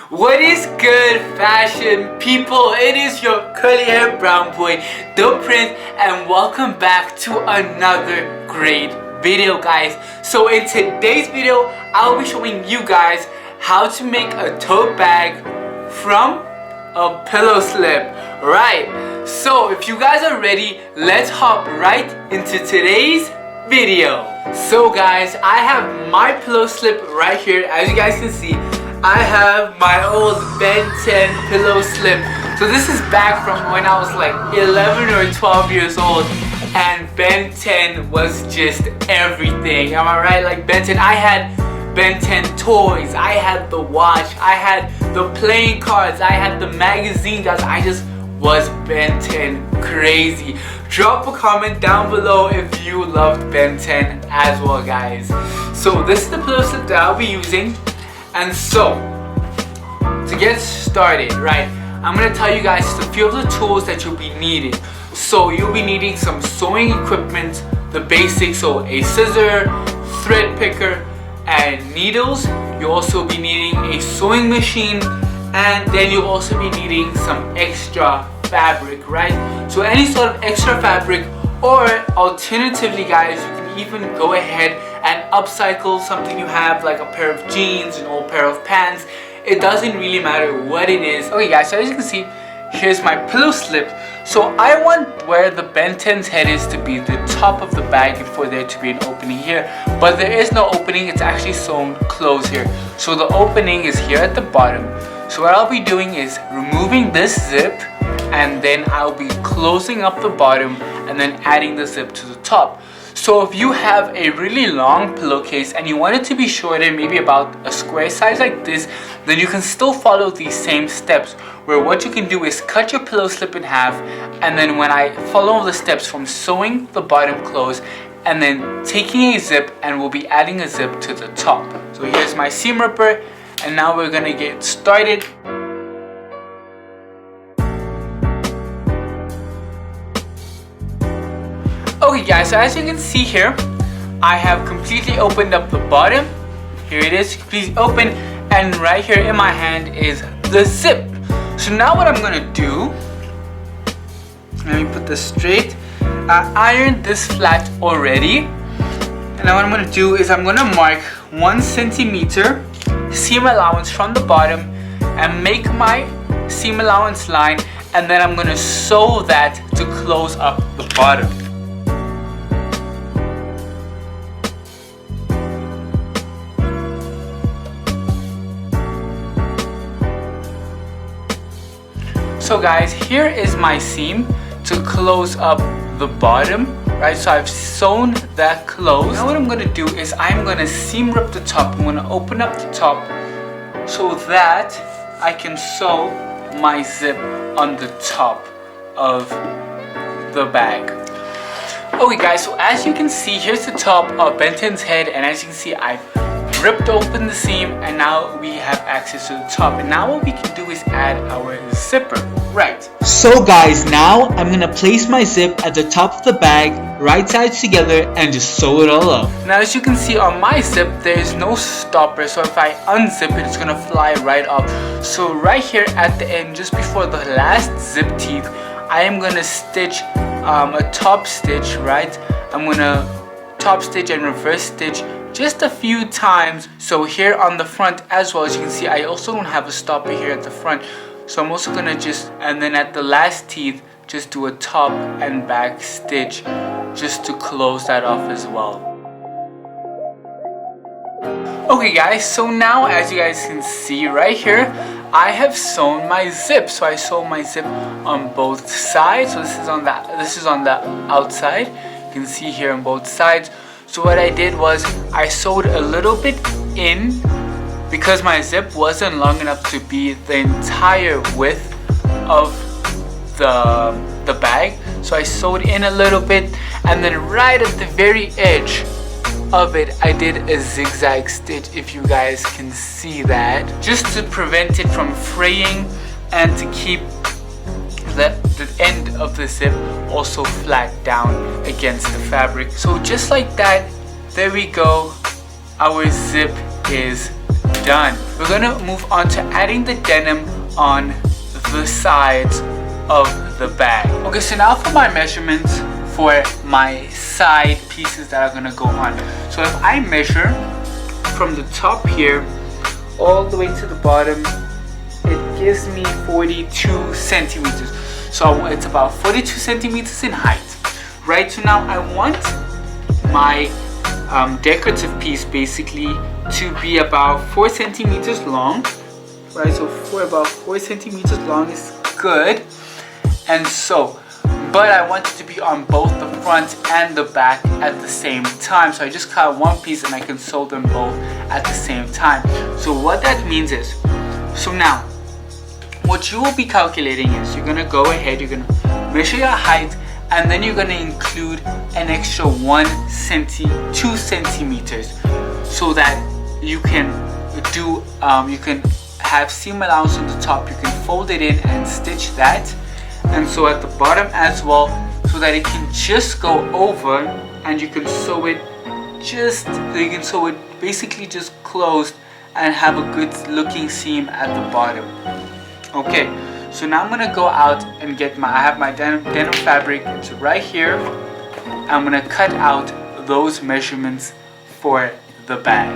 What is good, fashion people? It is your curly hair brown boy, the Prince, and welcome back to another great video, guys. So in today's video, I'll be showing you guys how to make a tote bag from a pillow slip. Right, so if you guys are ready, let's hop right into today's video. So guys, I have my pillow slip right here. As you guys can see, I have my old Ben 10 pillow slip. So this is back from when I was like 11 or 12 years old, and Ben 10 was just everything. Am I right? Like Ben 10, I had Ben 10 toys, I had the watch, I had the playing cards, I had the magazine, guys. I just was Ben 10 crazy. Drop a comment down below if you loved Ben 10 as well, guys. So this is the pillow slip that I'll be using. And so, to get started, right, I'm going to tell you guys a few of the tools that you'll be needing. So you'll be needing some sewing equipment, the basics, so a scissor, thread picker, and needles. You'll also be needing a sewing machine, and then you'll also be needing some extra fabric, right? So any sort of extra fabric, or alternatively, guys, you can even go ahead and upcycle something you have, like a pair of jeans, an old pair of pants. It doesn't really matter what it is. Okay guys, so as you can see, here's my pillow slip. So I want where the Ben 10's head is to be the top of the bag and for there to be an opening here. But there is no opening, it's actually sewn closed here. So the opening is here at the bottom. So what I'll be doing is removing this zip, and then I'll be closing up the bottom and then adding the zip to the top. So if you have a really long pillowcase and you want it to be shorter, maybe about a square size like this, then you can still follow these same steps, where what you can do is cut your pillow slip in half, and then when I follow the steps from sewing the bottom close and then taking a zip, and we'll be adding a zip to the top. So here's my seam ripper, and now we're gonna get started. Okay guys, so as you can see here, I have completely opened up the bottom. Here it is, completely open, and right here in my hand is the zip. So now what I'm gonna do, let me put this straight. I ironed this flat already, and now what I'm gonna do is I'm gonna mark 1 centimeter seam allowance from the bottom and make my seam allowance line, and then I'm gonna sew that to close up the bottom. So guys, here is my seam to close up the bottom, right? So I've sewn that closed. Now what I'm gonna do is I'm gonna seam rip the top. I'm gonna open up the top so that I can sew my zip on the top of the bag. Okay guys, so as you can see, here's the top of Ben 10's head, and as you can see, I've ripped open the seam, and now we have access to the top. And now what we can do is add our zipper. Right. So guys, now I'm gonna place my zip at the top of the bag, right sides together, and just sew it all up. Now as you can see on my zip, there is no stopper, so if I unzip it, it's gonna fly right off. So right here at the end, just before the last zip teeth, I am gonna stitch a top stitch, right? I'm gonna top stitch and reverse stitch just a few times. So here on the front as well, as you can see, I also don't have a stopper here at the front. So I'm also gonna and then at the last teeth, just do a top and back stitch just to close that off as well. Okay guys, so now as you guys can see right here, I have sewn my zip. So I sew my zip on both sides. So this is on the outside. You can see here on both sides. So what I did was I sewed a little bit in, because my zip wasn't long enough to be the entire width of the bag. So I sewed in a little bit, and then right at the very edge of it, I did a zigzag stitch, if you guys can see that, just to prevent it from fraying and to keep the end of the zip also flat down against the fabric. So just like that, there we go, our zip is done. We're gonna move on to adding the denim on the sides of the bag. Okay, so now for my measurements for my side pieces that are gonna go on. So if I measure from the top here all the way to the bottom, it gives me 42 centimeters. So it's about 42 centimeters in height. Right, so now I want my decorative piece basically to be about 4 centimeters long. Right, so for about 4 centimeters long is good. And so, but I want it to be on both the front and the back at the same time. So I just cut one piece and I can sew them both at the same time. So what that means is, so now, what you will be calculating is you're gonna go ahead, you're gonna measure your height, and then you're gonna include an extra 2 centimeters so that you can do, you can have seam allowance on the top, you can fold it in and stitch that. And so at the bottom as well, so that it can just go over and you can sew it basically just closed and have a good looking seam at the bottom. Okay, so now I'm gonna go out and get I have my denim fabric. It's right here. I'm gonna cut out those measurements for the bag.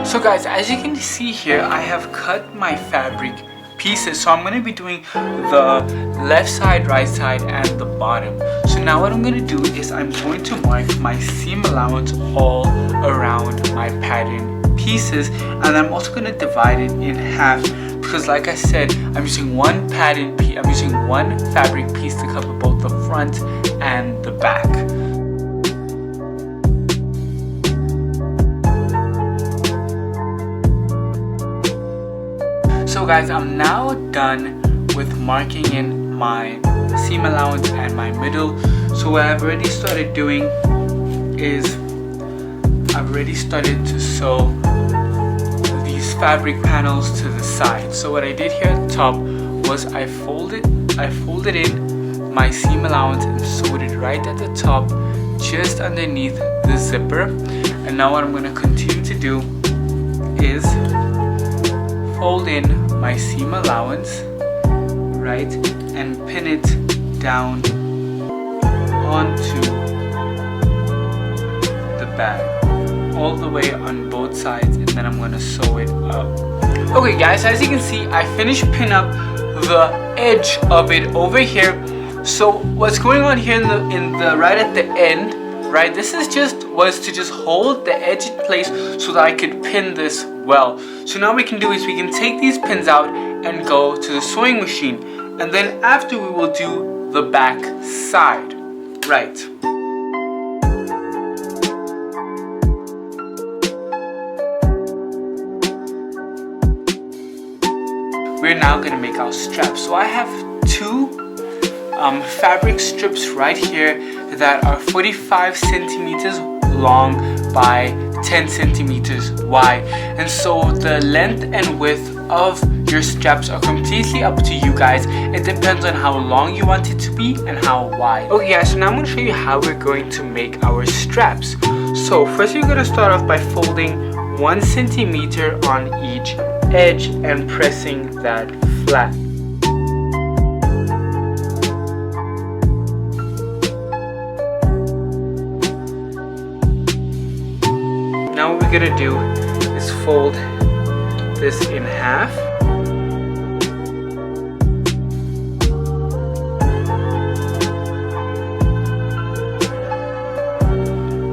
So guys, as you can see here, I have cut my fabric pieces. So I'm going to be doing the left side, right side, and the bottom. So now what I'm going to do is I'm going to mark my seam allowance all around my pattern pieces, and I'm also going to divide it in half because, like I said, I'm using one fabric piece to cover both the front and the back. So guys, I'm now done with marking in my seam allowance and my middle. So what I've already started doing is I've already started to sew these fabric panels to the side. So what I did here at the top was I folded in my seam allowance and sewed it right at the top, just underneath the zipper. And now what I'm going to continue to do is fold in my seam allowance, right, and pin it down onto the bag all the way on both sides, and then I'm going to sew it up. Okay guys, as you can see, I finished pinning up the edge of it over here. So what's going on here in the right at the end, right, this is was to just hold the edge in place so that I could pin this well. So now what we can do is we can take these pins out and go to the sewing machine, and then after we will do the back side, right. We're now going to make our straps. So I have two fabric strips right here that are 45 centimeters long by 10 centimeters wide, and so the length and width of your straps are completely up to you guys. It depends on how long you want it to be and how wide. Okay guys, so now I'm going to show you how we're going to make our straps. So first you're going to start off by folding 1 centimeter on each edge and pressing that flat. Now what we're gonna do is fold this in half.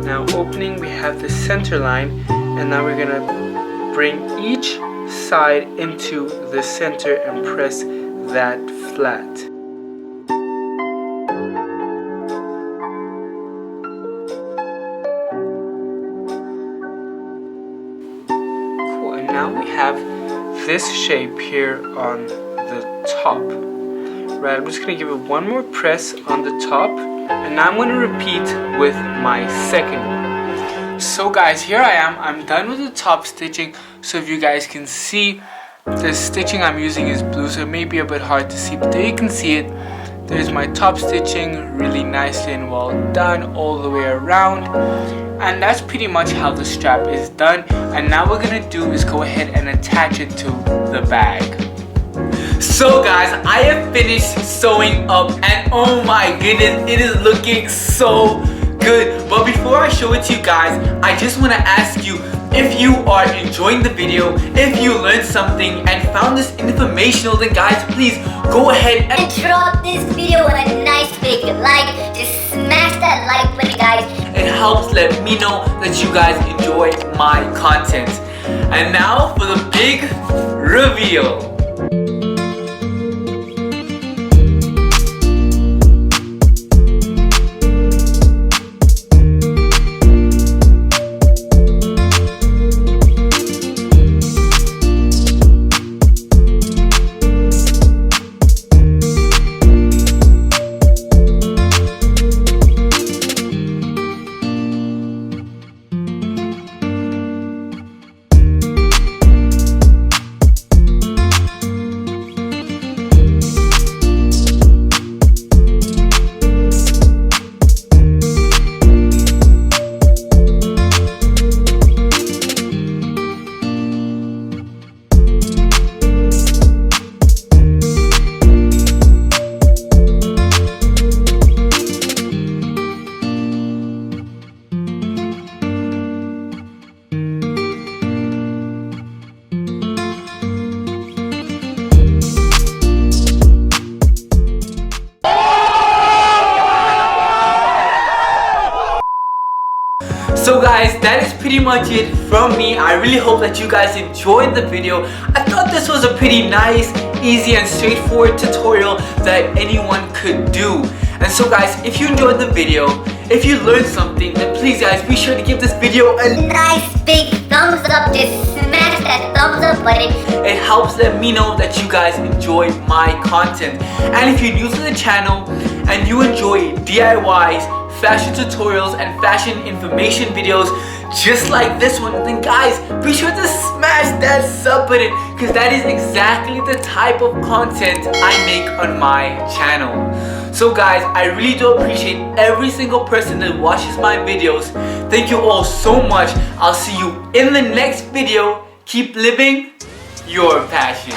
Now opening, we have the center line, and now we're gonna bring each side into the center and press that flat. Now we have this shape here on the top. Right, I'm just going to give it one more press on the top, and now I'm going to repeat with my second one. So guys, here I am. I'm done with the top stitching. So if you guys can see, the stitching I'm using is blue, so it may be a bit hard to see, but there you can see it. There's my top stitching, really nicely and well done all the way around. And that's pretty much how the strap is done. And now what we're gonna do is go ahead and attach it to the bag. So guys, I have finished sewing up and oh my goodness, it is looking so good. But before I show it to you guys, I just want to ask you if you are enjoying the video, if you learned something and found this informational, then guys, please go ahead and drop this video a nice big like. Just smash that like button, guys. It helps let me know that you guys enjoy my content. And now for the big reveal. So guys, that is pretty much it from me. I really hope that you guys enjoyed the video. I thought this was a pretty nice, easy and straightforward tutorial that anyone could do. And so guys, if you enjoyed the video, if you learned something, then please guys, be sure to give this video a nice big thumbs up. Just smash that thumbs up button. It helps let me know that you guys enjoy my content. And if you're new to the channel and you enjoy DIYs, fashion tutorials and fashion information videos just like this one, then guys, be sure to smash that sub button because that is exactly the type of content I make on my channel. So guys, I really do appreciate every single person that watches my videos. Thank you all so much. I'll see you in the next video. Keep living your passion.